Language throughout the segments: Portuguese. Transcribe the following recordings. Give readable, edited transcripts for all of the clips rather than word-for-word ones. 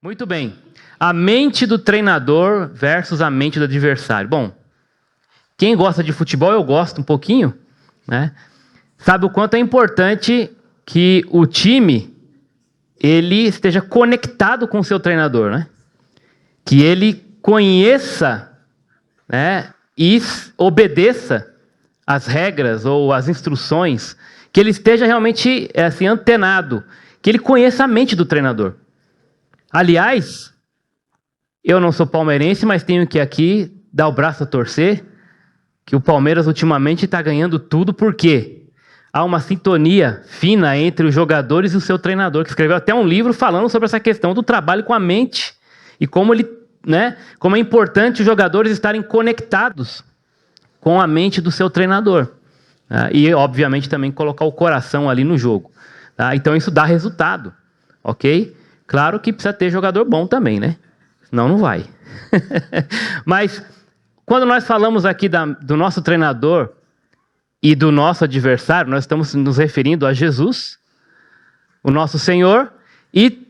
Muito bem. A mente do treinador versus a mente do adversário. Bom, quem gosta de futebol, eu gosto um pouquinho, né? Sabe o quanto é importante que o time ele esteja conectado com o seu treinador, né? Que ele conheça, né, e obedeça as regras ou as instruções, que ele esteja realmente assim, antenado, que ele conheça a mente do treinador. Aliás, eu não sou palmeirense, mas tenho que aqui dar o braço a torcer, que o Palmeiras ultimamente está ganhando tudo, porque há uma sintonia fina entre os jogadores e o seu treinador, que escreveu até um livro falando sobre essa questão do trabalho com a mente e como ele, né, como é importante os jogadores estarem conectados com a mente do seu treinador. E, obviamente, também colocar o coração ali no jogo. Tá? Então, isso dá resultado, ok? Claro que precisa ter jogador bom também, né? Senão não vai. Mas, quando nós falamos aqui do nosso treinador e do nosso adversário, nós estamos nos referindo a Jesus, o nosso Senhor, e,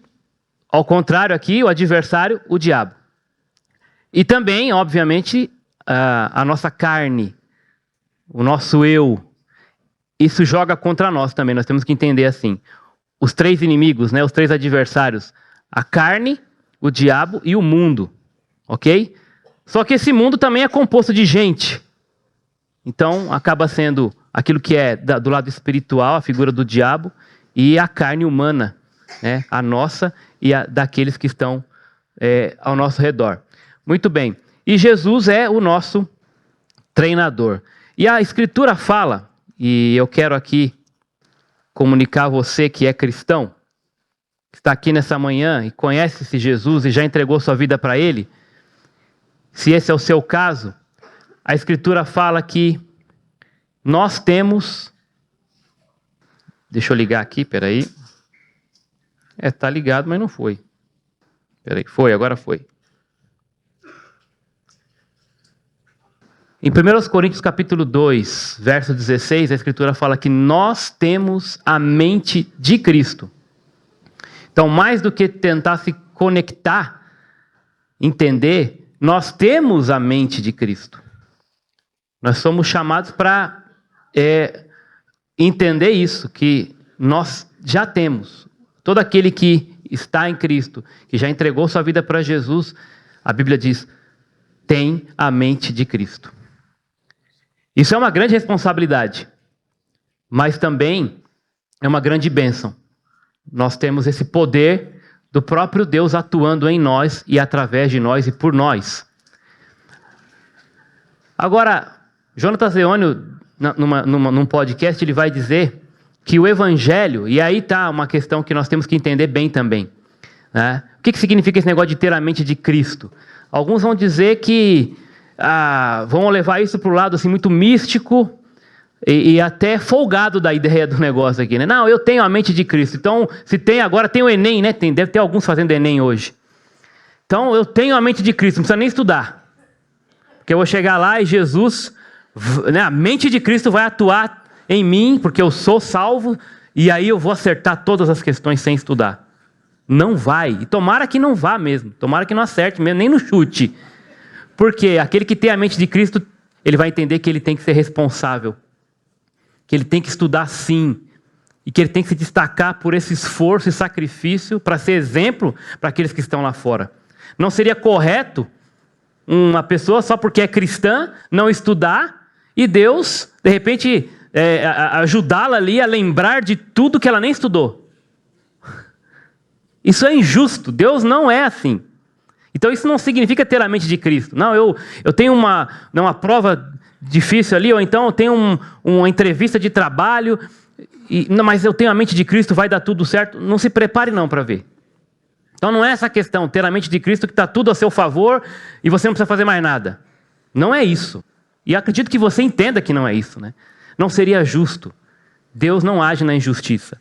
ao contrário aqui, o adversário, o diabo. E também, obviamente, a nossa carne, o nosso eu, isso joga contra nós também, nós temos que entender assim. Os três inimigos, né, os três adversários, a carne, o diabo e o mundo, ok? Só que esse mundo também é composto de gente. Então, acaba sendo aquilo que é do lado espiritual, a figura do diabo, e a carne humana, né, a nossa e a daqueles que estão ao nosso redor. Muito bem. E Jesus é o nosso treinador. E a Escritura fala, e eu quero aqui comunicar a você que é cristão, que está aqui nessa manhã e conhece esse Jesus e já entregou sua vida para Ele, se esse é o seu caso, a Escritura fala que nós temos... Deixa eu ligar aqui, peraí. Está ligado, mas não foi. Peraí, foi, agora foi. Em 1 Coríntios capítulo 2, verso 16, a Escritura fala que nós temos a mente de Cristo. Então, mais do que tentar se conectar, entender, nós temos a mente de Cristo. Nós somos chamados para entender isso, que nós já temos. Todo aquele que está em Cristo, que já entregou sua vida para Jesus, a Bíblia diz, tem a mente de Cristo. Isso é uma grande responsabilidade, mas também é uma grande bênção. Nós temos esse poder do próprio Deus atuando em nós e através de nós e por nós. Agora, Jonatas Leônio, num podcast, ele vai dizer que o Evangelho, e aí está uma questão que nós temos que entender bem também, né? O que significa esse negócio de ter a mente de Cristo? Alguns vão dizer que vão levar isso para o lado assim, muito místico e até folgado da ideia do negócio aqui, né? Não, eu tenho a mente de Cristo. Então, se tem agora, tem o Enem, né? Deve ter alguns fazendo Enem hoje. Então, eu tenho a mente de Cristo, não precisa nem estudar. Porque eu vou chegar lá e Jesus, né, a mente de Cristo vai atuar em mim, porque eu sou salvo, e aí eu vou acertar todas as questões sem estudar. Não vai. E tomara que não vá mesmo. Tomara que não acerte mesmo, nem no chute. Porque aquele que tem a mente de Cristo, ele vai entender que ele tem que ser responsável. Que ele tem que estudar sim. E que ele tem que se destacar por esse esforço e sacrifício para ser exemplo para aqueles que estão lá fora. Não seria correto uma pessoa, só porque é cristã, não estudar e Deus, de repente, ajudá-la ali a lembrar de tudo que ela nem estudou. Isso é injusto. Deus não é assim. Então isso não significa ter a mente de Cristo. Não, eu tenho uma prova difícil ali, ou então eu tenho uma entrevista de trabalho, mas eu tenho a mente de Cristo, vai dar tudo certo. Não se prepare não para ver. Então não é essa questão, ter a mente de Cristo que está tudo a seu favor e você não precisa fazer mais nada. Não é isso. E acredito que você entenda que não é isso, né? Não seria justo. Deus não age na injustiça.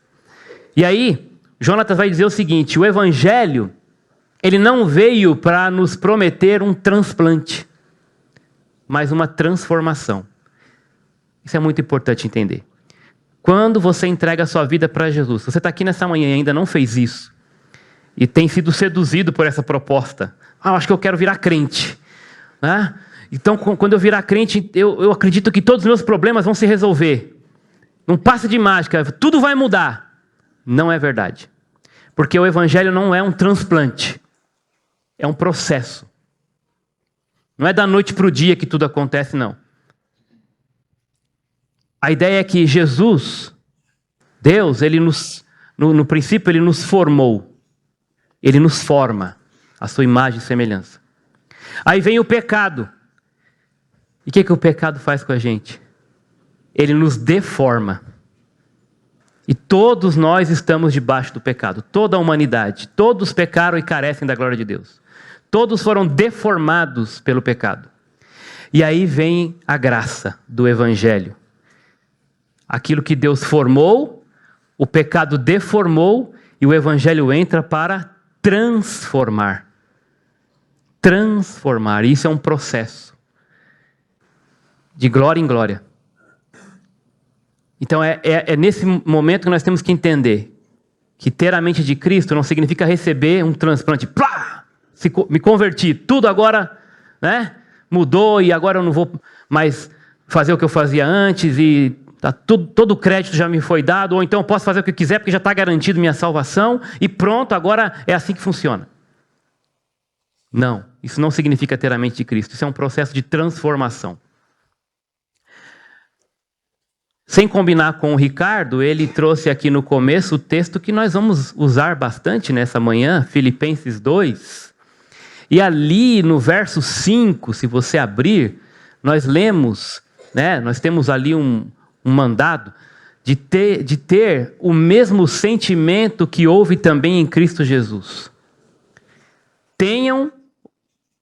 E aí, Jonatas vai dizer o seguinte, o Evangelho, ele não veio para nos prometer um transplante, mas uma transformação. Isso é muito importante entender. Quando você entrega a sua vida para Jesus, você está aqui nessa manhã e ainda não fez isso, e tem sido seduzido por essa proposta. Acho que eu quero virar crente. Né? Então, quando eu virar crente, eu acredito que todos os meus problemas vão se resolver. Não passa de mágica, tudo vai mudar. Não é verdade. Porque o evangelho não é um transplante. É um processo. Não é da noite para o dia que tudo acontece, não. A ideia é que Jesus, Deus, no princípio, Ele nos formou. Ele nos forma a sua imagem e semelhança. Aí vem o pecado. E o que o pecado faz com a gente? Ele nos deforma. E todos nós estamos debaixo do pecado. Toda a humanidade. Todos pecaram e carecem da glória de Deus. Todos foram deformados pelo pecado. E aí vem a graça do evangelho. Aquilo que Deus formou, o pecado deformou e o evangelho entra para transformar. Transformar. Isso é um processo. De glória em glória. Então é nesse momento que nós temos que entender que ter a mente de Cristo não significa receber um transplante. Plá! Me converti, tudo agora, né, mudou e agora eu não vou mais fazer o que eu fazia antes e todo o crédito já me foi dado, ou então eu posso fazer o que eu quiser porque já está garantido minha salvação e pronto, agora é assim que funciona. Não, isso não significa ter a mente de Cristo, isso é um processo de transformação. Sem combinar com o Ricardo, ele trouxe aqui no começo o texto que nós vamos usar bastante nessa manhã, Filipenses 2. E ali no verso 5, se você abrir, nós lemos, né, nós temos ali um mandado de ter o mesmo sentimento que houve também em Cristo Jesus. Tenham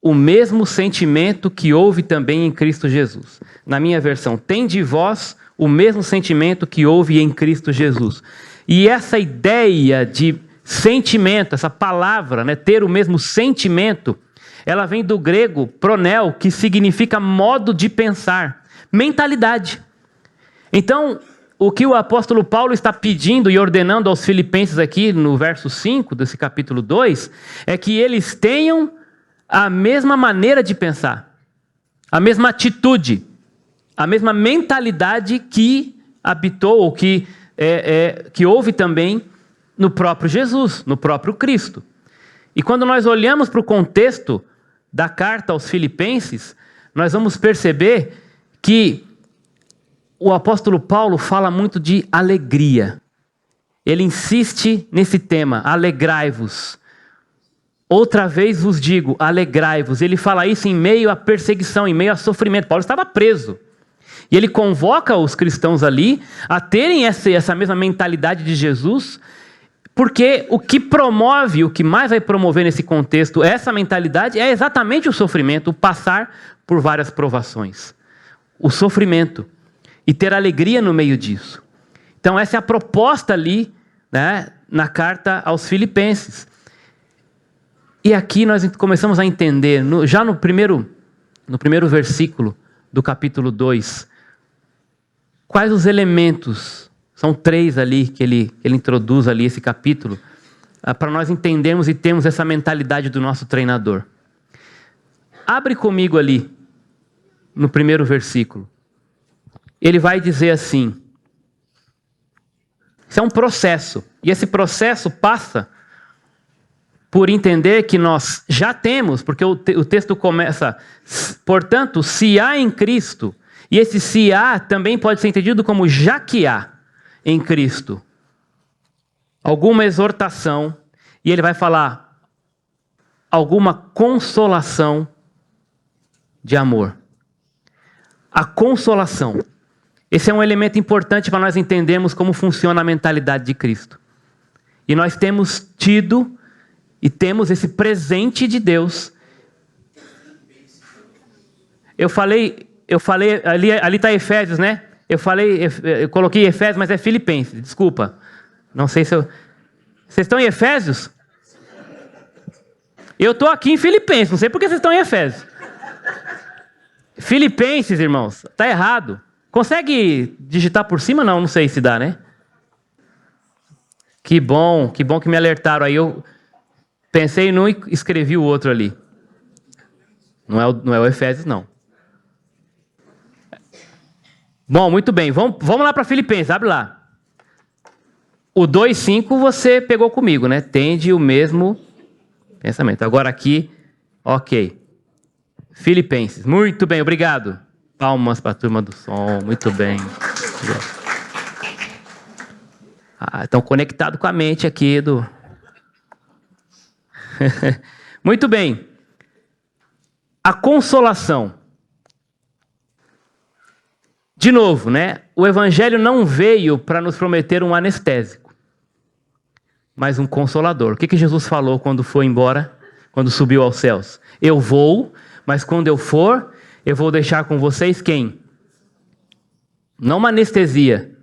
o mesmo sentimento que houve também em Cristo Jesus. Na minha versão, tende vós o mesmo sentimento que houve em Cristo Jesus. E essa ideia de sentimento, essa palavra, né, ter o mesmo sentimento, ela vem do grego pronel, que significa modo de pensar, mentalidade. Então, o que o apóstolo Paulo está pedindo e ordenando aos filipenses aqui no verso 5 desse capítulo 2, é que eles tenham a mesma maneira de pensar, a mesma atitude, a mesma mentalidade que habitou, ou que houve também no próprio Jesus, no próprio Cristo. E quando nós olhamos para o contexto da carta aos Filipenses, nós vamos perceber que o apóstolo Paulo fala muito de alegria. Ele insiste nesse tema, alegrai-vos. Outra vez vos digo, alegrai-vos. Ele fala isso em meio à perseguição, em meio a sofrimento. Paulo estava preso. E ele convoca os cristãos ali a terem essa mesma mentalidade de Jesus, porque o que promove, o que mais vai promover nesse contexto, essa mentalidade, é exatamente o sofrimento, o passar por várias provações. O sofrimento. E ter alegria no meio disso. Então essa é a proposta ali, né, na carta aos Filipenses. E aqui nós começamos a entender, já no primeiro versículo do capítulo 2, quais os elementos, são 3 ali que ele introduz ali esse capítulo, para nós entendermos e termos essa mentalidade do nosso treinador. Abre comigo ali, no primeiro versículo. Ele vai dizer assim, isso é um processo, e esse processo passa por entender que nós já temos, porque o texto começa, portanto, se há em Cristo, e esse se há também pode ser entendido como já que há em Cristo alguma exortação, e ele vai falar alguma consolação de amor. A consolação. Esse é um elemento importante para nós entendermos como funciona a mentalidade de Cristo. E nós temos tido e temos esse presente de Deus. Eu falei ali está Efésios, né? Eu coloquei Efésios, mas é Filipenses, desculpa. Não sei se eu... Vocês estão em Efésios? Eu estou aqui em Filipenses, não sei por que vocês estão em Efésios. Filipenses, irmãos, está errado. Consegue digitar por cima? Não sei se dá, né? Que bom que me alertaram aí. Pensei num e escrevi o outro ali. Não é o Efésios, não. Bom, muito bem. Vamos lá para Filipenses, abre lá. O 2:5 você pegou comigo, né? Tende o mesmo pensamento. Agora aqui, ok. Filipenses, muito bem, obrigado. Palmas para a turma do som, muito bem. Estão conectados com a mente aqui do... Muito bem. A consolação. De novo, né? O evangelho não veio para nos prometer um anestésico, mas um consolador. O que Jesus falou quando foi embora, quando subiu aos céus? Eu vou, mas quando eu for, eu vou deixar com vocês quem? Não uma anestesia,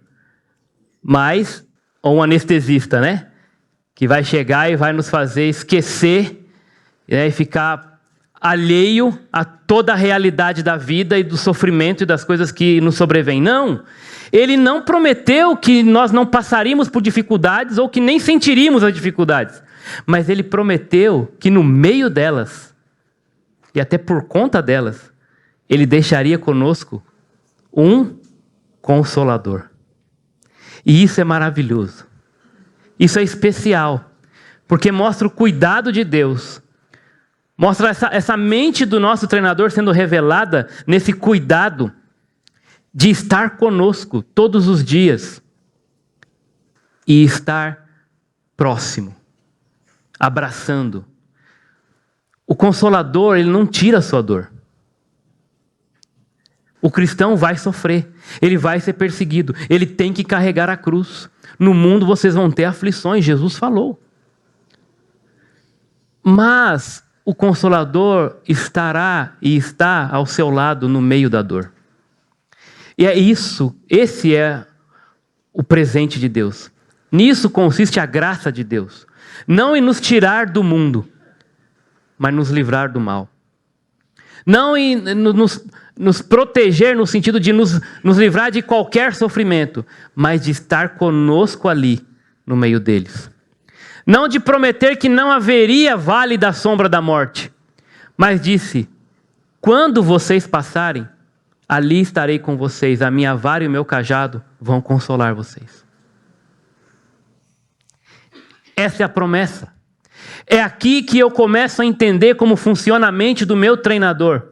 mas ou um anestesista, né? Que vai chegar e vai nos fazer esquecer, né? E ficar alheio a toda a realidade da vida e do sofrimento e das coisas que nos sobrevêm. Não, ele não prometeu que nós não passaríamos por dificuldades ou que nem sentiríamos as dificuldades, mas ele prometeu que no meio delas, e até por conta delas, ele deixaria conosco um consolador. E isso é maravilhoso. Isso é especial, porque mostra o cuidado de Deus. Mostra essa mente do nosso treinador sendo revelada nesse cuidado de estar conosco todos os dias e estar próximo, abraçando. O Consolador, ele não tira a sua dor. O cristão vai sofrer, ele vai ser perseguido, ele tem que carregar a cruz. No mundo vocês vão ter aflições, Jesus falou. Mas o Consolador estará e está ao seu lado no meio da dor. E é isso, esse é o presente de Deus. Nisso consiste a graça de Deus. Não em nos tirar do mundo, mas nos livrar do mal. Não em nos proteger no sentido de nos livrar de qualquer sofrimento, mas de estar conosco ali, no meio deles. Não de prometer que não haveria vale da sombra da morte, mas disse, quando vocês passarem, ali estarei com vocês, a minha vara e o meu cajado vão consolar vocês. Essa é a promessa. É aqui que eu começo a entender como funciona a mente do meu treinador.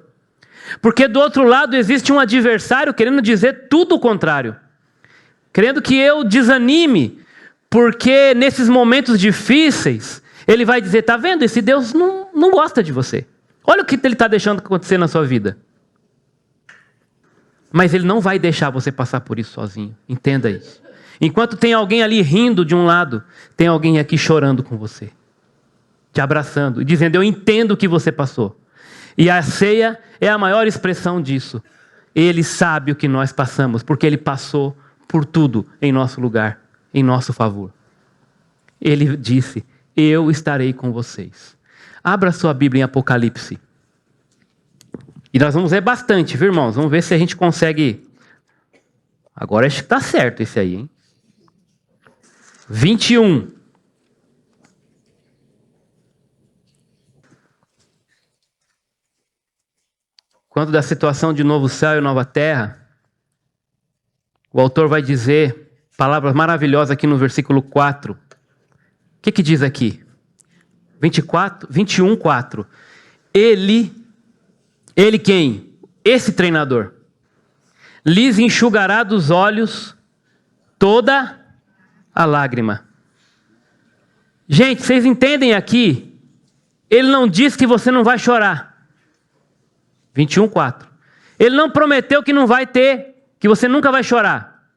Porque do outro lado existe um adversário querendo dizer tudo o contrário. Querendo que eu desanime, porque nesses momentos difíceis, ele vai dizer, tá vendo? Esse Deus não gosta de você. Olha o que ele está deixando acontecer na sua vida. Mas ele não vai deixar você passar por isso sozinho. Entenda isso. Enquanto tem alguém ali rindo de um lado, tem alguém aqui chorando com você. Te abraçando e dizendo, eu entendo o que você passou. E a ceia é a maior expressão disso. Ele sabe o que nós passamos, porque ele passou por tudo em nosso lugar, em nosso favor. Ele disse, eu estarei com vocês. Abra sua Bíblia em Apocalipse. E nós vamos ler bastante, viu, irmãos? Vamos ver se a gente consegue... Agora acho que está certo esse aí, hein? 21. Quando da situação de novo céu e nova terra, o autor vai dizer, palavras maravilhosas aqui no versículo 4. O que diz aqui? 21, 4. Ele quem? Esse treinador. Lhes enxugará dos olhos toda a lágrima. Gente, vocês entendem aqui? Ele não diz que você não vai chorar. 21, 4. Ele não prometeu que não vai ter, que você nunca vai chorar.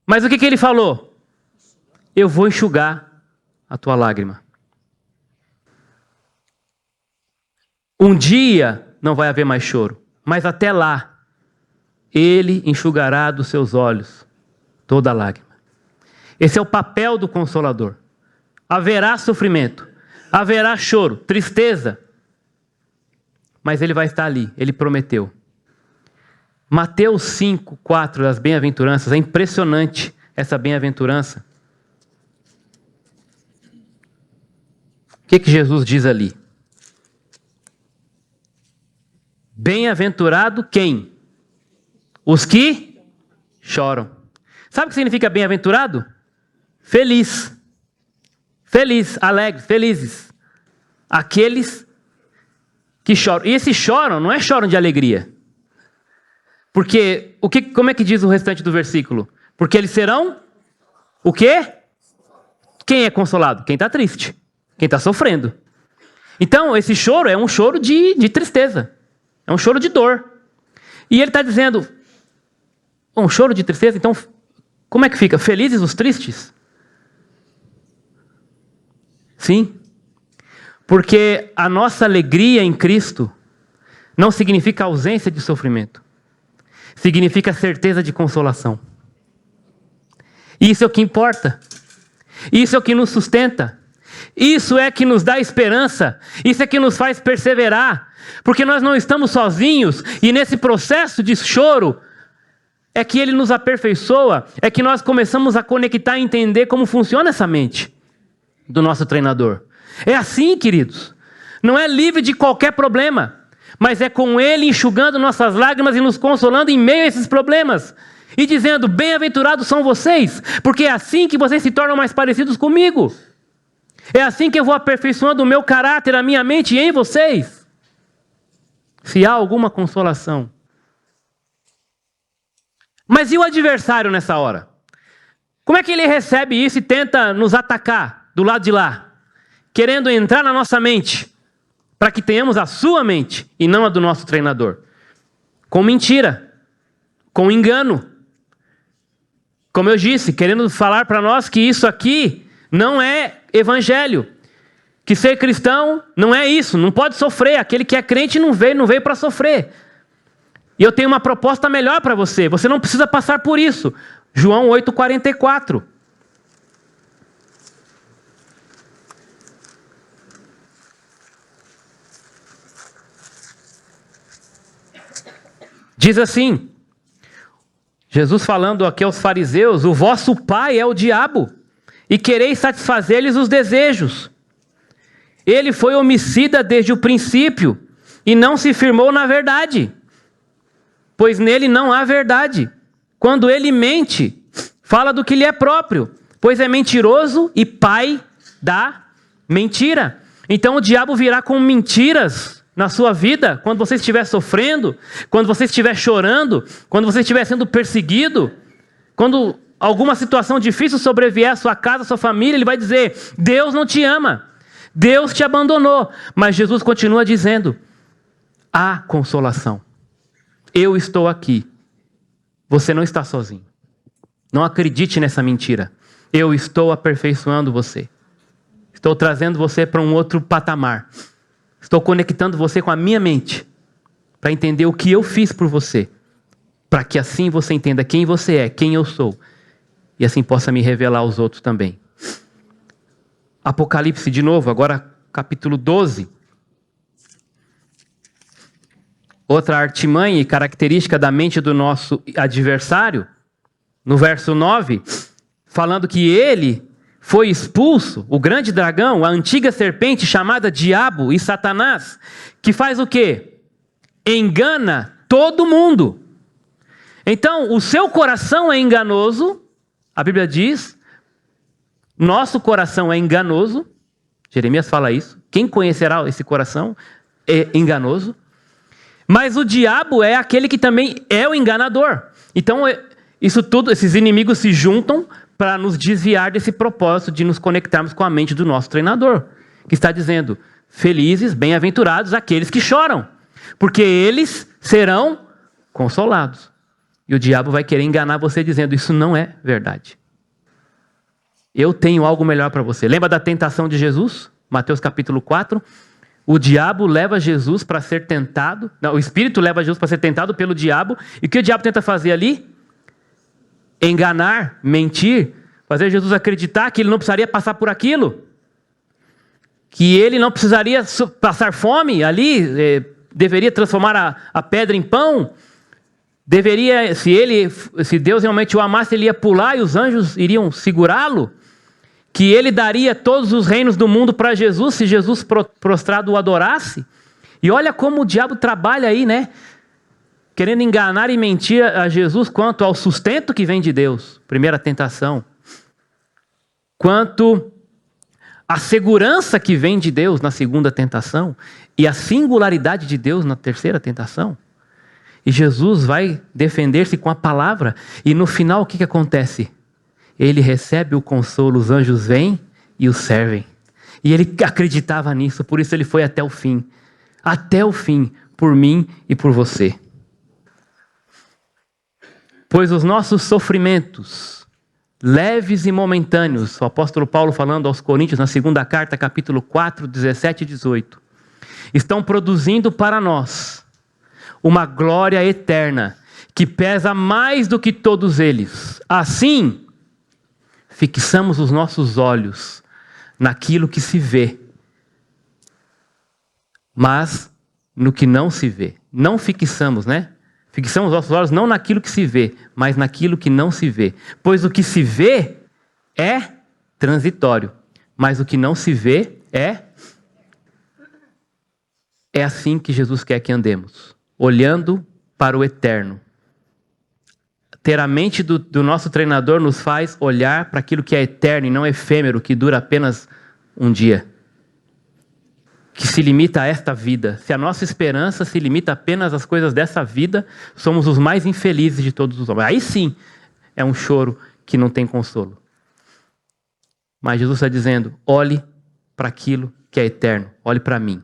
Mas o que ele falou? Eu vou enxugar a tua lágrima. Um dia não vai haver mais choro, mas até lá, ele enxugará dos seus olhos toda a lágrima. Esse é o papel do Consolador. Haverá sofrimento, haverá choro, tristeza, mas ele vai estar ali, ele prometeu. Mateus 5, 4, das bem-aventuranças, é impressionante essa bem-aventurança. O que Jesus diz ali? Bem-aventurado quem? Os que choram. Sabe o que significa bem-aventurado? Feliz. Feliz, alegre, felizes. Aqueles que choram. E esses choram, não é choram de alegria. Porque, como é que diz o restante do versículo? Porque eles serão o quê? Quem é consolado? Quem está triste. Quem está sofrendo. Então, esse choro é um choro de tristeza. É um choro de dor. E ele está dizendo, um choro de tristeza, então, como é que fica? Felizes os tristes? Sim. Porque a nossa alegria em Cristo não significa ausência de sofrimento. Significa certeza de consolação. Isso é o que importa. Isso é o que nos sustenta. Isso é que nos dá esperança. Isso é que nos faz perseverar. Porque nós não estamos sozinhos. E nesse processo de choro, é que ele nos aperfeiçoa. É que nós começamos a conectar e entender como funciona essa mente do nosso treinador. É assim, queridos. Não é livre de qualquer problema. Mas é com ele enxugando nossas lágrimas e nos consolando em meio a esses problemas. E dizendo, bem-aventurados são vocês, porque é assim que vocês se tornam mais parecidos comigo. É assim que eu vou aperfeiçoando o meu caráter, a minha mente em vocês. Se há alguma consolação. Mas e o adversário nessa hora? Como é que ele recebe isso e tenta nos atacar do lado de lá? Querendo entrar na nossa mente, para que tenhamos a sua mente e não a do nosso treinador. Com mentira, com engano. Como eu disse, querendo falar para nós que isso aqui não é evangelho. Que ser cristão não é isso, não pode sofrer. Aquele que é crente não veio para sofrer. E eu tenho uma proposta melhor para você. Você não precisa passar por isso. João 8,44. Diz assim, Jesus falando aqui aos fariseus, o vosso pai é o diabo, e quereis satisfazer-lhes os desejos. Ele foi homicida desde o princípio, e não se firmou na verdade, pois nele não há verdade. Quando ele mente, fala do que lhe é próprio, pois é mentiroso e pai da mentira. Então o diabo virá com mentiras na sua vida, quando você estiver sofrendo, quando você estiver chorando, quando você estiver sendo perseguido, quando alguma situação difícil sobrevier à sua casa, à sua família, ele vai dizer, Deus não te ama, Deus te abandonou. Mas Jesus continua dizendo, há consolação. Eu estou aqui. Você não está sozinho. Não acredite nessa mentira. Eu estou aperfeiçoando você. Estou trazendo você para um outro patamar. Estou conectando você com a minha mente para entender o que eu fiz por você. Para que assim você entenda quem você é, quem eu sou. E assim possa me revelar aos outros também. Apocalipse de novo, agora capítulo 12. Outra artimanha e característica da mente do nosso adversário. No verso 9, falando que ele foi expulso, o grande dragão, a antiga serpente chamada Diabo e Satanás, que faz o quê? Engana todo mundo. Então, o seu coração é enganoso, a Bíblia diz, nosso coração é enganoso, Jeremias fala isso, quem conhecerá esse coração é enganoso, mas o diabo é aquele que também é o enganador. Então, isso tudo, esses inimigos se juntam para nos desviar desse propósito de nos conectarmos com a mente do nosso treinador, que está dizendo, felizes, bem-aventurados aqueles que choram, porque eles serão consolados. E o diabo vai querer enganar você dizendo, isso não é verdade. Eu tenho algo melhor para você. Lembra da tentação de Jesus? Mateus capítulo 4. O diabo leva Jesus para ser tentado, não, o Espírito leva Jesus para ser tentado pelo diabo, e o que o diabo tenta fazer ali? Enganar, mentir, fazer Jesus acreditar que ele não precisaria passar por aquilo, que ele não precisaria passar fome ali, deveria transformar a pedra em pão, se Deus realmente o amasse, ele ia pular e os anjos iriam segurá-lo, que ele daria todos os reinos do mundo para Jesus, se Jesus prostrado o adorasse. E olha como o diabo trabalha aí, né? Querendo enganar e mentir a Jesus quanto ao sustento que vem de Deus, primeira tentação. Quanto à segurança que vem de Deus na segunda tentação. E a singularidade de Deus na terceira tentação. E Jesus vai defender-se com a palavra. E no final o que acontece? Ele recebe o consolo, os anjos vêm e o servem. E ele acreditava nisso, por isso ele foi até o fim. Até o fim, por mim e por você. Pois os nossos sofrimentos, leves e momentâneos, o apóstolo Paulo falando aos Coríntios na segunda carta, capítulo 4, 17 e 18, estão produzindo para nós uma glória eterna, que pesa mais do que todos eles. Assim, fixamos os nossos olhos naquilo que se vê, mas no que não se vê. Não fixamos, né? Fixamos os nossos olhos não naquilo que se vê, mas naquilo que não se vê. Pois o que se vê é transitório, mas o que não se vê é assim que Jesus quer que andemos, olhando para o eterno. Ter a mente do nosso treinador nos faz olhar para aquilo que é eterno e não efêmero, que dura apenas um dia. Que se limita a esta vida. Se a nossa esperança se limita apenas às coisas dessa vida, somos os mais infelizes de todos os homens. Aí sim, é um choro que não tem consolo. Mas Jesus está dizendo, olhe para aquilo que é eterno. Olhe para mim.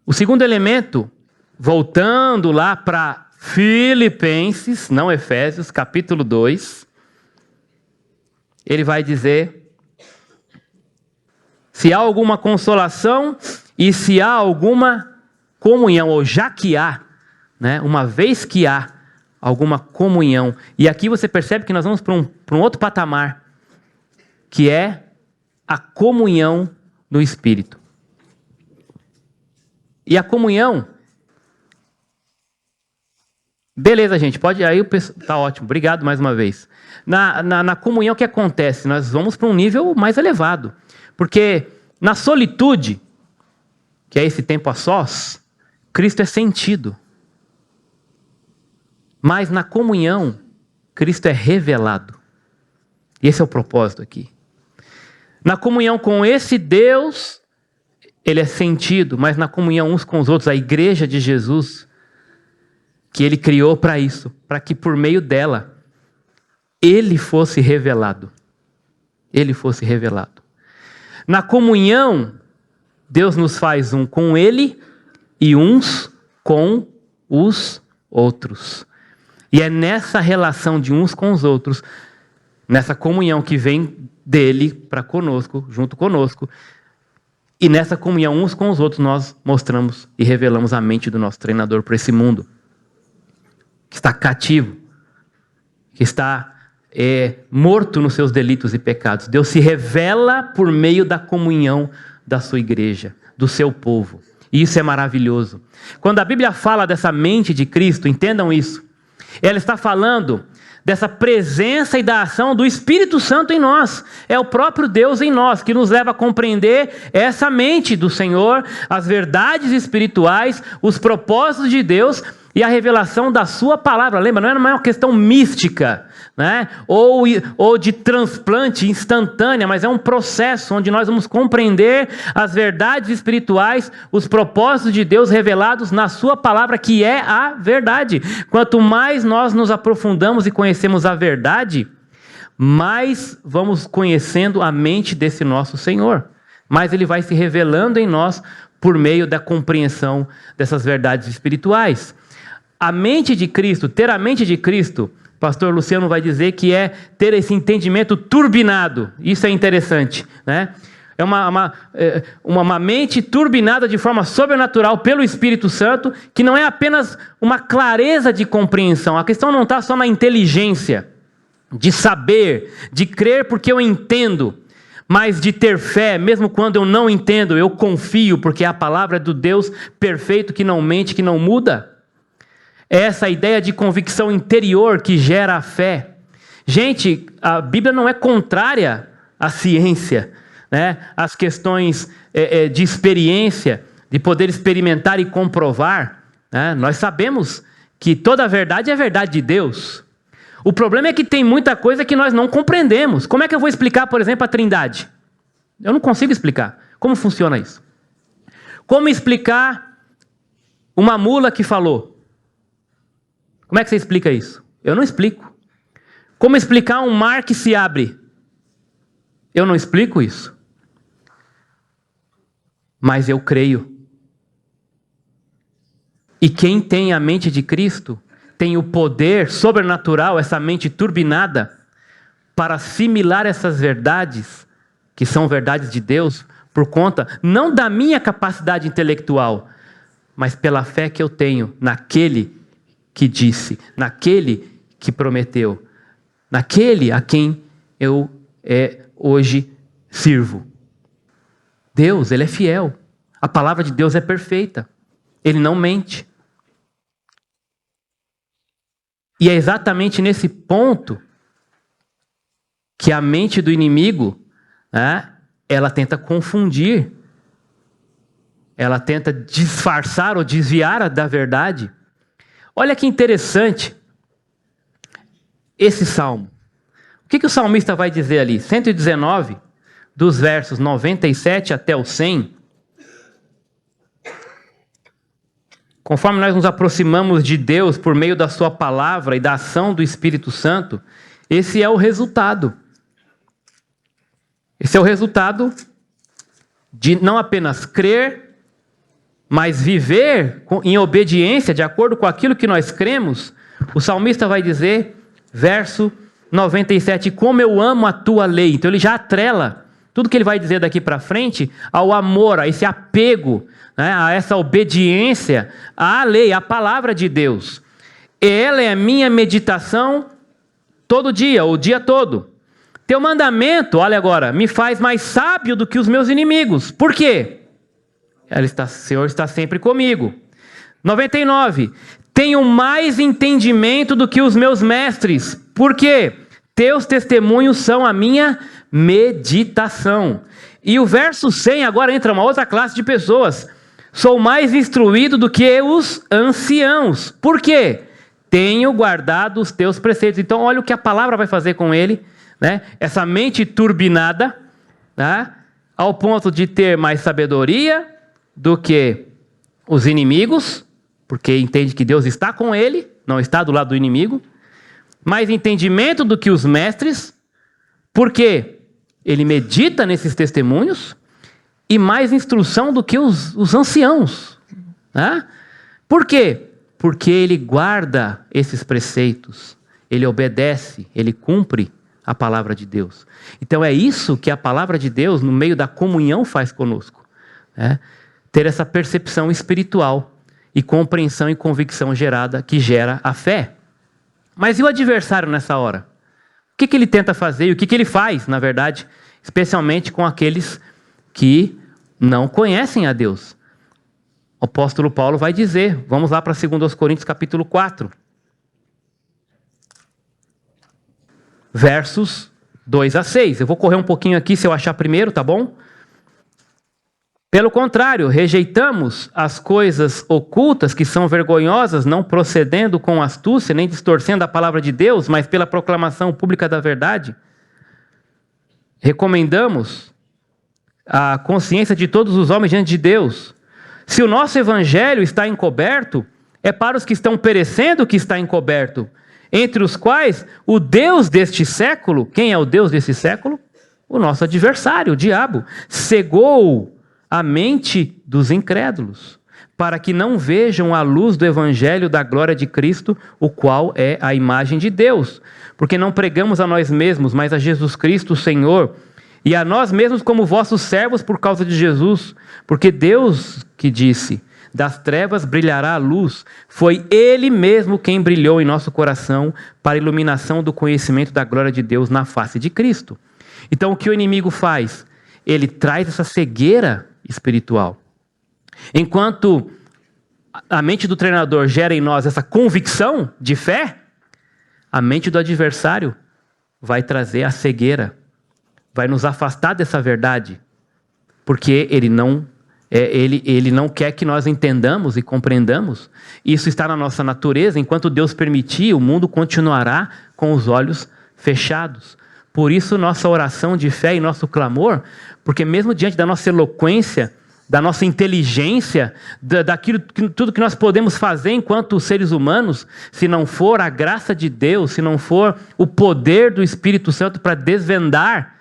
O segundo elemento, voltando lá para Filipenses, não Efésios, capítulo 2, ele vai dizer... Se há alguma consolação e se há alguma comunhão, ou já que há, né, uma vez que há alguma comunhão. E aqui você percebe que nós vamos para um outro patamar, que é a comunhão do Espírito. E a comunhão... Beleza, gente, pode ir aí, tá ótimo, obrigado mais uma vez. Na comunhão o que acontece? Nós vamos para um nível mais elevado. Porque na solitude, que é esse tempo a sós, Cristo é sentido. Mas na comunhão, Cristo é revelado. E esse é o propósito aqui. Na comunhão com esse Deus, ele é sentido, mas na comunhão uns com os outros, a igreja de Jesus, que ele criou para isso, para que por meio dela, ele fosse revelado. Ele fosse revelado. Na comunhão, Deus nos faz um com Ele e uns com os outros. E é nessa relação de uns com os outros, nessa comunhão que vem dele para conosco, junto conosco, e nessa comunhão uns com os outros nós mostramos e revelamos a mente do nosso treinador para esse mundo, que está cativo, que está... morto nos seus delitos e pecados. Deus se revela por meio da comunhão da sua igreja, do seu povo. E isso é maravilhoso. Quando a Bíblia fala dessa mente de Cristo, entendam isso. Ela está falando dessa presença e da ação do Espírito Santo em nós. É o próprio Deus em nós que nos leva a compreender essa mente do Senhor, as verdades espirituais, os propósitos de Deus e a revelação da sua palavra. Lembra, não é uma questão mística, né? ou de transplante instantânea, mas é um processo onde nós vamos compreender as verdades espirituais, os propósitos de Deus revelados na sua palavra, que é a verdade. Quanto mais nós nos aprofundamos e conhecemos a verdade, mais vamos conhecendo a mente desse nosso Senhor. Mais ele vai se revelando em nós por meio da compreensão dessas verdades espirituais. A mente de Cristo, ter a mente de Cristo, pastor Luciano vai dizer que é ter esse entendimento turbinado. Isso é interessante, né? É uma mente turbinada de forma sobrenatural pelo Espírito Santo, que não é apenas uma clareza de compreensão. A questão não está só na inteligência, de saber, de crer porque eu entendo, mas de ter fé, mesmo quando eu não entendo, eu confio, porque a palavra é do Deus perfeito, que não mente, que não muda. É essa ideia de convicção interior que gera a fé, Gente, a Bíblia não é contrária à ciência, né? Às questões de experiência, de poder experimentar e comprovar, né? Nós sabemos que toda a verdade é a verdade de Deus. O problema é que tem muita coisa que nós não compreendemos. Como é que eu vou explicar, por exemplo, a Trindade? Eu não consigo explicar. Como funciona isso? Como explicar uma mula que falou? Como é que você explica isso? Eu não explico. Como explicar um mar que se abre? Eu não explico isso. Mas eu creio. E quem tem a mente de Cristo tem o poder sobrenatural, essa mente turbinada, para assimilar essas verdades, que são verdades de Deus, por conta, não da minha capacidade intelectual, mas pela fé que eu tenho naquele que disse, naquele que prometeu, naquele a quem eu hoje sirvo. Deus, Ele é fiel. A palavra de Deus é perfeita. Ele não mente. E é exatamente nesse ponto que a mente do inimigo, né, ela tenta confundir, ela tenta disfarçar ou desviar da verdade. Olha que interessante esse salmo. O que o salmista vai dizer ali? 119, dos versos 97 até o 100. Conforme nós nos aproximamos de Deus por meio da sua palavra e da ação do Espírito Santo, esse é o resultado. Esse é o resultado de não apenas crer, mas viver em obediência, de acordo com aquilo que nós cremos. O salmista vai dizer, verso 97, como eu amo a tua lei. Então ele já atrela tudo que ele vai dizer daqui para frente ao amor, a esse apego, né, a essa obediência à lei, à palavra de Deus. Ela é a minha meditação todo dia, o dia todo. Teu mandamento, olha agora, me faz mais sábio do que os meus inimigos. Por quê? O Senhor está sempre comigo. 99. Tenho mais entendimento do que os meus mestres. Por quê? Teus testemunhos são a minha meditação. E o verso 100 agora entra uma outra classe de pessoas. Sou mais instruído do que os anciãos. Por quê? Tenho guardado os teus preceitos. Então olha o que a palavra vai fazer com ele, né? Essa mente turbinada, tá? Ao ponto de ter mais sabedoria do que os inimigos, porque entende que Deus está com ele, não está do lado do inimigo. Mais entendimento do que os mestres, porque ele medita nesses testemunhos, e mais instrução do que os anciãos. Né? Por quê? Porque ele guarda esses preceitos, ele obedece, ele cumpre a palavra de Deus. Então é isso que a palavra de Deus, no meio da comunhão, faz conosco. Né? Ter essa percepção espiritual e compreensão e convicção que gera a fé. Mas e o adversário nessa hora? O que ele tenta fazer e o que ele faz, na verdade, especialmente com aqueles que não conhecem a Deus? O apóstolo Paulo vai dizer, vamos lá para 2 Coríntios capítulo 4. Versos 2 a 6. Eu vou correr um pouquinho aqui se eu achar primeiro, tá bom? Pelo contrário, rejeitamos as coisas ocultas que são vergonhosas, não procedendo com astúcia, nem distorcendo a palavra de Deus, mas pela proclamação pública da verdade. Recomendamos a consciência de todos os homens diante de Deus. Se o nosso evangelho está encoberto, é para os que estão perecendo que está encoberto, entre os quais o Deus deste século, quem é o Deus desse século? O nosso adversário, o diabo, cegou a mente dos incrédulos, para que não vejam a luz do evangelho da glória de Cristo, o qual é a imagem de Deus. Porque não pregamos a nós mesmos, mas a Jesus Cristo, o Senhor, e a nós mesmos como vossos servos por causa de Jesus. Porque Deus que disse, das trevas brilhará a luz, foi Ele mesmo quem brilhou em nosso coração para a iluminação do conhecimento da glória de Deus na face de Cristo. Então o que o inimigo faz? Ele traz essa cegueira espiritual. Enquanto a mente do treinador gera em nós essa convicção de fé, a mente do adversário vai trazer a cegueira, vai nos afastar dessa verdade, porque ele não quer que nós entendamos e compreendamos. Isso está na nossa natureza. Enquanto Deus permitir, o mundo continuará com os olhos fechados. Por isso, nossa oração de fé e nosso clamor, porque mesmo diante da nossa eloquência, da nossa inteligência, daquilo, tudo que nós podemos fazer enquanto seres humanos, se não for a graça de Deus, se não for o poder do Espírito Santo para desvendar,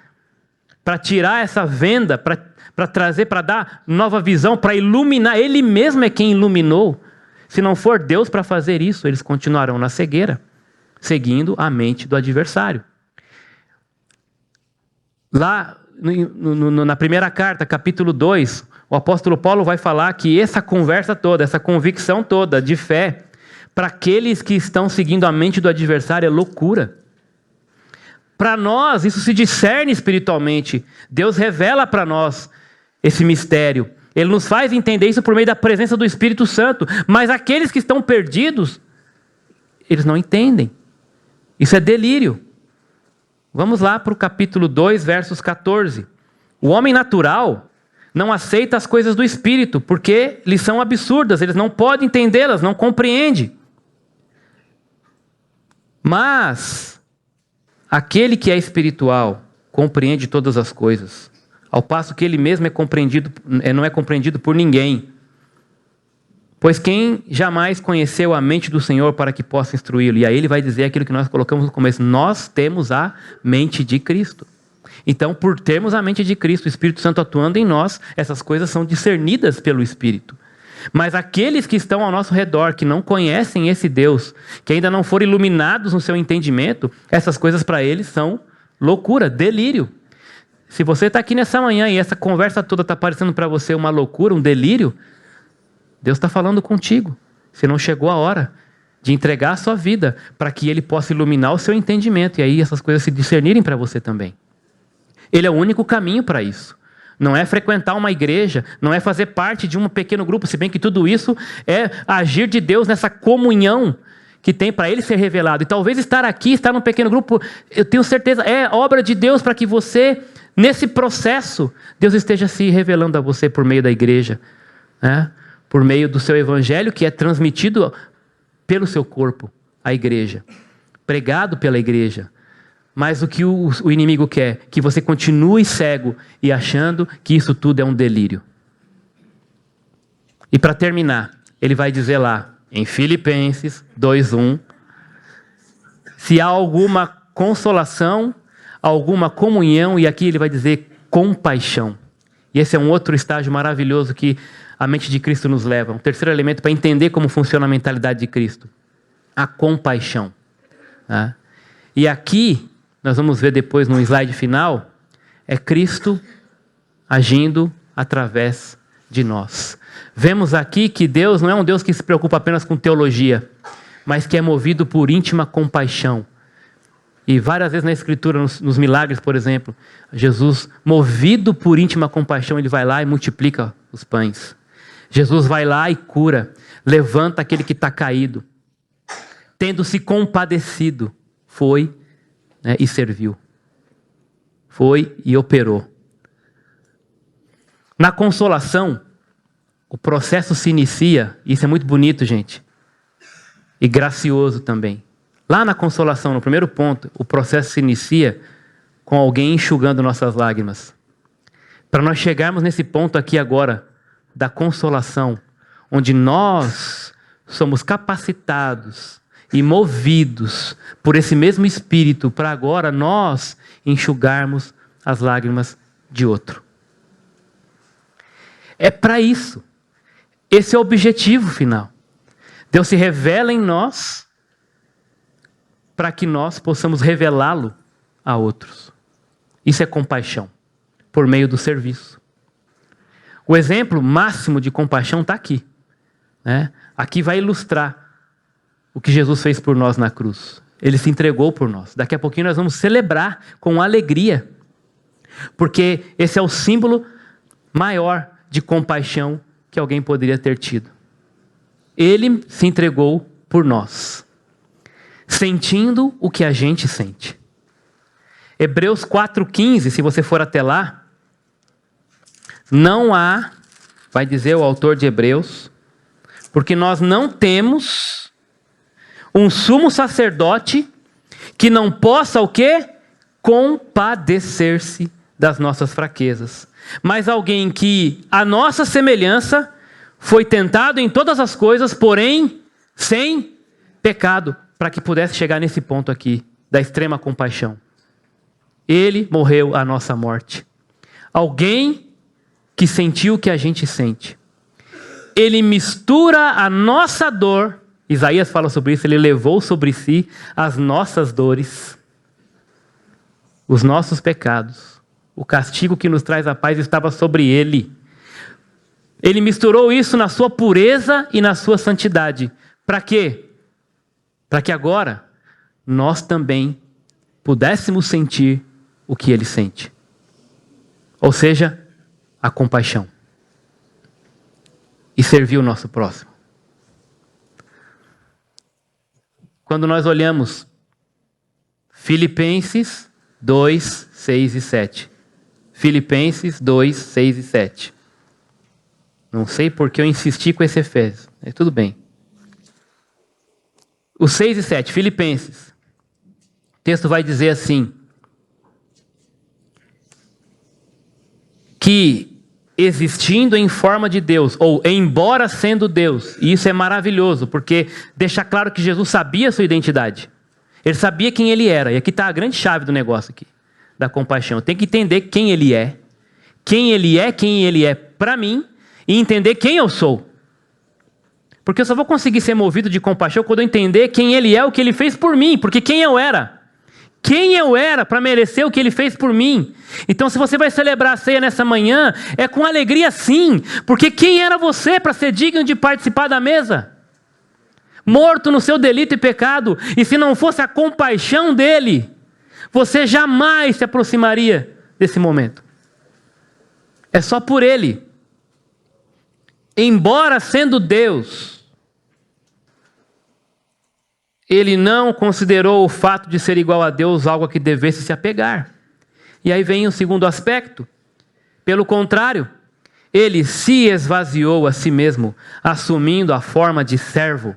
para tirar essa venda, para trazer, para dar nova visão, para iluminar, Ele mesmo é quem iluminou. Se não for Deus para fazer isso, eles continuarão na cegueira, seguindo a mente do adversário. Lá na primeira carta, capítulo 2, o apóstolo Paulo vai falar que essa conversa toda, essa convicção toda de fé, para aqueles que estão seguindo a mente do adversário é loucura. Para nós, isso se discerne espiritualmente. Deus revela para nós esse mistério. Ele nos faz entender isso por meio da presença do Espírito Santo. Mas aqueles que estão perdidos, eles não entendem. Isso é delírio. Vamos lá para o capítulo 2, versos 14. O homem natural não aceita as coisas do Espírito, porque lhes são absurdas, eles não podem entendê-las, não compreendem. Mas aquele que é espiritual compreende todas as coisas, ao passo que ele mesmo não é compreendido por ninguém. Pois quem jamais conheceu a mente do Senhor para que possa instruí-lo? E aí ele vai dizer aquilo que nós colocamos no começo. Nós temos a mente de Cristo. Então, por termos a mente de Cristo, o Espírito Santo atuando em nós, essas coisas são discernidas pelo Espírito. Mas aqueles que estão ao nosso redor, que não conhecem esse Deus, que ainda não foram iluminados no seu entendimento, essas coisas para eles são loucura, delírio. Se você está aqui nessa manhã e essa conversa toda está parecendo para você uma loucura, um delírio, Deus está falando contigo. Você não chegou a hora de entregar a sua vida para que Ele possa iluminar o seu entendimento e aí essas coisas se discernirem para você também. Ele é o único caminho para isso. Não é frequentar uma igreja, não é fazer parte de um pequeno grupo, se bem que tudo isso é agir de Deus nessa comunhão que tem para Ele ser revelado. E talvez estar aqui, estar num pequeno grupo, eu tenho certeza, é obra de Deus para que você, nesse processo, Deus esteja se revelando a você por meio da igreja, né? Por meio do seu evangelho que é transmitido pelo seu corpo, a igreja, pregado pela igreja. Mas o que o inimigo quer? Que você continue cego e achando que isso tudo é um delírio. E para terminar, ele vai dizer lá, em Filipenses 2:1, se há alguma consolação, alguma comunhão, e aqui ele vai dizer compaixão. E esse é um outro estágio maravilhoso que a mente de Cristo nos leva. Um terceiro elemento para entender como funciona a mentalidade de Cristo. A compaixão. Tá? E aqui, nós vamos ver depois no slide final, é Cristo agindo através de nós. Vemos aqui que Deus não é um Deus que se preocupa apenas com teologia, mas que é movido por íntima compaixão. E várias vezes na Escritura, nos milagres, por exemplo, Jesus, movido por íntima compaixão, ele vai lá e multiplica os pães. Jesus vai lá e cura, levanta aquele que está caído. Tendo se compadecido, foi, né, e serviu. Foi e operou. Na consolação, o processo se inicia, e isso é muito bonito, gente, e gracioso também. Lá na consolação, no primeiro ponto, o processo se inicia com alguém enxugando nossas lágrimas. Para nós chegarmos nesse ponto aqui agora, da consolação, onde nós somos capacitados e movidos por esse mesmo Espírito, para agora nós enxugarmos as lágrimas de outro. É para isso. Esse é o objetivo final. Deus se revela em nós para que nós possamos revelá-lo a outros. Isso é compaixão, por meio do serviço. O exemplo máximo de compaixão está aqui, né? Aqui vai ilustrar o que Jesus fez por nós na cruz. Ele se entregou por nós. Daqui a pouquinho nós vamos celebrar com alegria, porque esse é o símbolo maior de compaixão que alguém poderia ter tido. Ele se entregou por nós, sentindo o que a gente sente. Hebreus 4,15, se você for até lá, não há, vai dizer o autor de Hebreus, porque nós não temos um sumo sacerdote que não possa o quê? Compadecer-se das nossas fraquezas. Mas alguém que, à nossa semelhança, foi tentado em todas as coisas, porém, sem pecado, para que pudesse chegar nesse ponto aqui, da extrema compaixão. Ele morreu a nossa morte. Alguém que sentiu o que a gente sente. Ele mistura a nossa dor, Isaías fala sobre isso, ele levou sobre si as nossas dores, os nossos pecados. O castigo que nos traz a paz estava sobre ele. Ele misturou isso na sua pureza e na sua santidade. Para quê? Para que agora nós também pudéssemos sentir o que ele sente. Ou seja, a compaixão. E servir o nosso próximo. Quando nós olhamos Filipenses 2, 6 e 7. Filipenses 2, 6 e 7. Não sei porque eu insisti com esse Efésios, mas tudo bem. O 6 e 7, Filipenses. O texto vai dizer assim: que existindo em forma de Deus, ou embora sendo Deus, e isso é maravilhoso, porque deixa claro que Jesus sabia a sua identidade. Ele sabia quem ele era, e aqui está a grande chave do negócio aqui, da compaixão. Tem que entender quem ele é para mim, e entender quem eu sou. Porque eu só vou conseguir ser movido de compaixão quando eu entender quem ele é, o que ele fez por mim, porque quem eu era para merecer o que ele fez por mim. Então, se você vai celebrar a ceia nessa manhã, é com alegria sim, porque quem era você para ser digno de participar da mesa? Morto no seu delito e pecado, e se não fosse a compaixão dele, você jamais se aproximaria desse momento. É só por ele. Embora sendo Deus, ele não considerou o fato de ser igual a Deus algo a que devesse se apegar. E aí vem o segundo aspecto. Pelo contrário, ele se esvaziou a si mesmo, assumindo a forma de servo.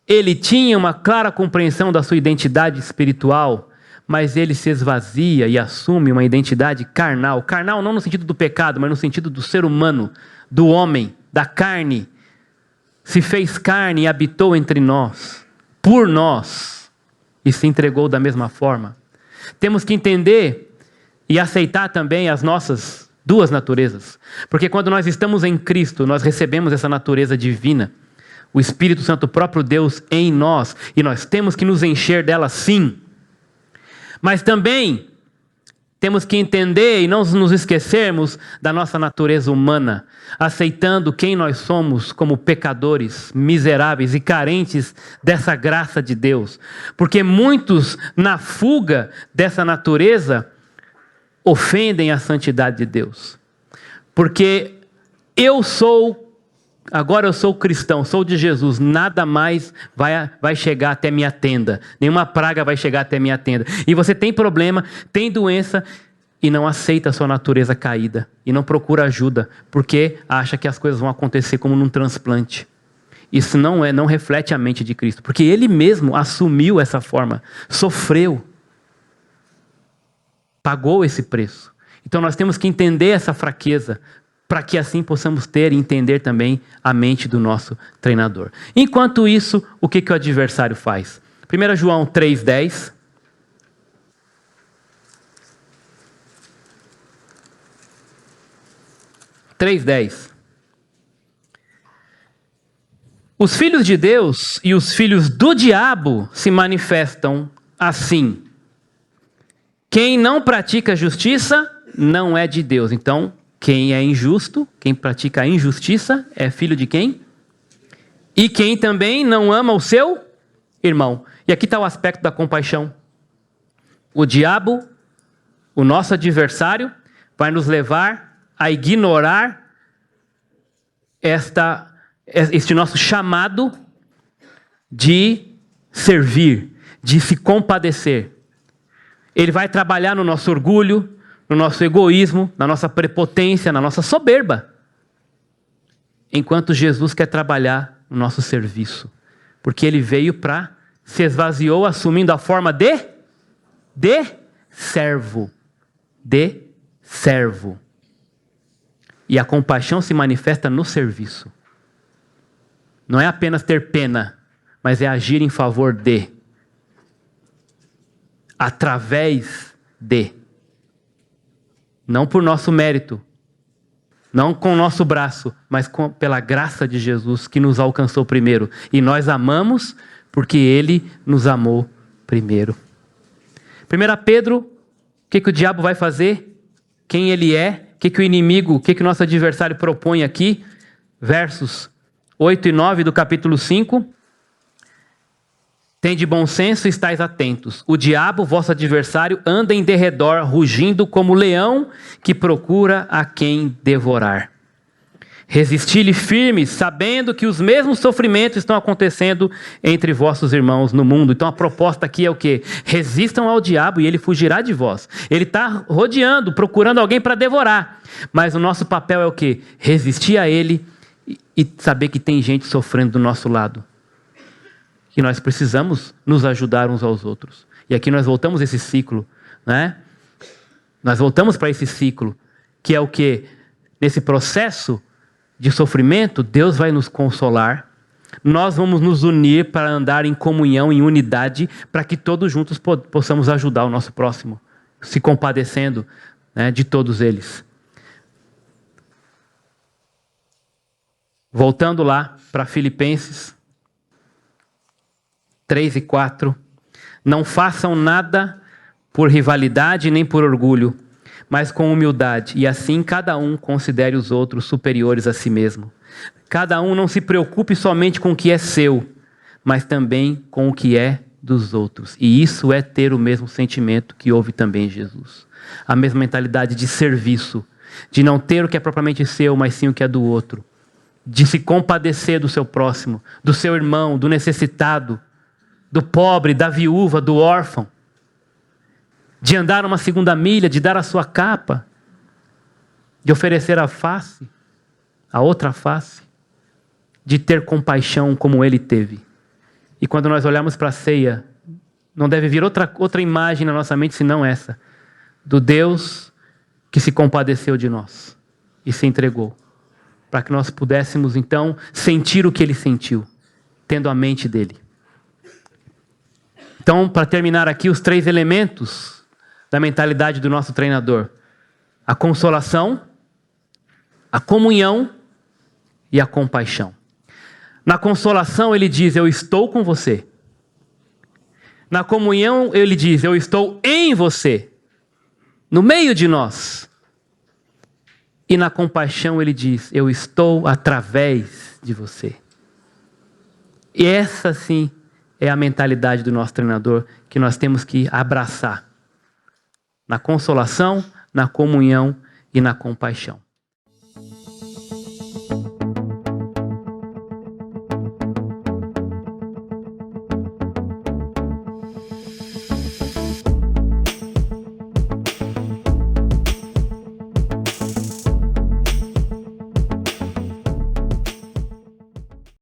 Ele tinha uma clara compreensão da sua identidade espiritual, mas ele se esvazia e assume uma identidade carnal. Carnal não no sentido do pecado, mas no sentido do ser humano, do homem, da carne. Se fez carne e habitou entre nós, por nós, e se entregou da mesma forma. Temos que entender e aceitar também as nossas duas naturezas. Porque quando nós estamos em Cristo, nós recebemos essa natureza divina. O Espírito Santo, o próprio Deus em nós. E nós temos que nos encher dela sim. Mas também temos que entender e não nos esquecermos da nossa natureza humana, aceitando quem nós somos como pecadores, miseráveis e carentes dessa graça de Deus. Porque muitos, na fuga dessa natureza, ofendem a santidade de Deus. Porque agora eu sou cristão, sou de Jesus, nada mais vai chegar até minha tenda. Nenhuma praga vai chegar até minha tenda. E você tem problema, tem doença e não aceita a sua natureza caída. E não procura ajuda, porque acha que as coisas vão acontecer como num transplante. Isso não reflete a mente de Cristo. Porque Ele mesmo assumiu essa forma, sofreu, pagou esse preço. Então nós temos que entender essa fraqueza, para que assim possamos ter e entender também a mente do nosso treinador. Enquanto isso, o que o adversário faz? 1 João 3,10. Os filhos de Deus e os filhos do diabo se manifestam assim. Quem não pratica justiça não é de Deus. Então, quem é injusto, quem pratica a injustiça, é filho de quem? E quem também não ama o seu irmão. E aqui está o aspecto da compaixão. O diabo, o nosso adversário, vai nos levar a ignorar este nosso chamado de servir, de se compadecer. Ele vai trabalhar no nosso orgulho, no nosso egoísmo, na nossa prepotência, na nossa soberba. Enquanto Jesus quer trabalhar no nosso serviço. Porque ele veio para, se esvaziou assumindo a forma de servo. De servo. E a compaixão se manifesta no serviço. Não é apenas ter pena, mas é agir em favor de. Através de. Não por nosso mérito, não com o nosso braço, mas pela graça de Jesus que nos alcançou primeiro. E nós amamos porque Ele nos amou primeiro. 1 Pedro, o que o diabo vai fazer? Quem ele é? O que o inimigo, o que o nosso adversário propõe aqui? Versos 8 e 9 do capítulo 5. Tende bom senso e estais atentos. O diabo, vosso adversário, anda em derredor, rugindo como leão que procura a quem devorar. Resisti-lhe firmes, sabendo que os mesmos sofrimentos estão acontecendo entre vossos irmãos no mundo. Então a proposta aqui é o quê? Resistam ao diabo e ele fugirá de vós. Ele está rodeando, procurando alguém para devorar. Mas o nosso papel é o quê? Resistir a ele e saber que tem gente sofrendo do nosso lado. Que nós precisamos nos ajudar uns aos outros. E aqui nós voltamos a esse ciclo, né? Nós voltamos para esse ciclo, que é o quê? Nesse processo de sofrimento, Deus vai nos consolar. Nós vamos nos unir para andar em comunhão, em unidade, para que todos juntos possamos ajudar o nosso próximo, se compadecendo, né, de todos eles. Voltando lá para Filipenses 3 e 4. Não façam nada por rivalidade nem por orgulho, mas com humildade, e assim cada um considere os outros superiores a si mesmo. Cada um não se preocupe somente com o que é seu, mas também com o que é dos outros. E isso é ter o mesmo sentimento que houve também em Jesus. A mesma mentalidade de serviço, de não ter o que é propriamente seu, mas sim o que é do outro. De se compadecer do seu próximo, do seu irmão, do necessitado, do pobre, da viúva, do órfão. De andar uma segunda milha, de dar a sua capa, de oferecer a face, a outra face, de ter compaixão como ele teve. E quando nós olhamos para a ceia, não deve vir outra imagem na nossa mente senão essa, do Deus que se compadeceu de nós e se entregou, para que nós pudéssemos então sentir o que ele sentiu, tendo a mente dele. Então, para terminar aqui, os 3 elementos da mentalidade do nosso treinador: a consolação, a comunhão e a compaixão. Na consolação ele diz: eu estou com você. Na comunhão ele diz: eu estou em você, no meio de nós. E na compaixão ele diz: eu estou através de você. E essa sim é a mentalidade do nosso treinador que nós temos que abraçar. Na consolação, na comunhão e na compaixão.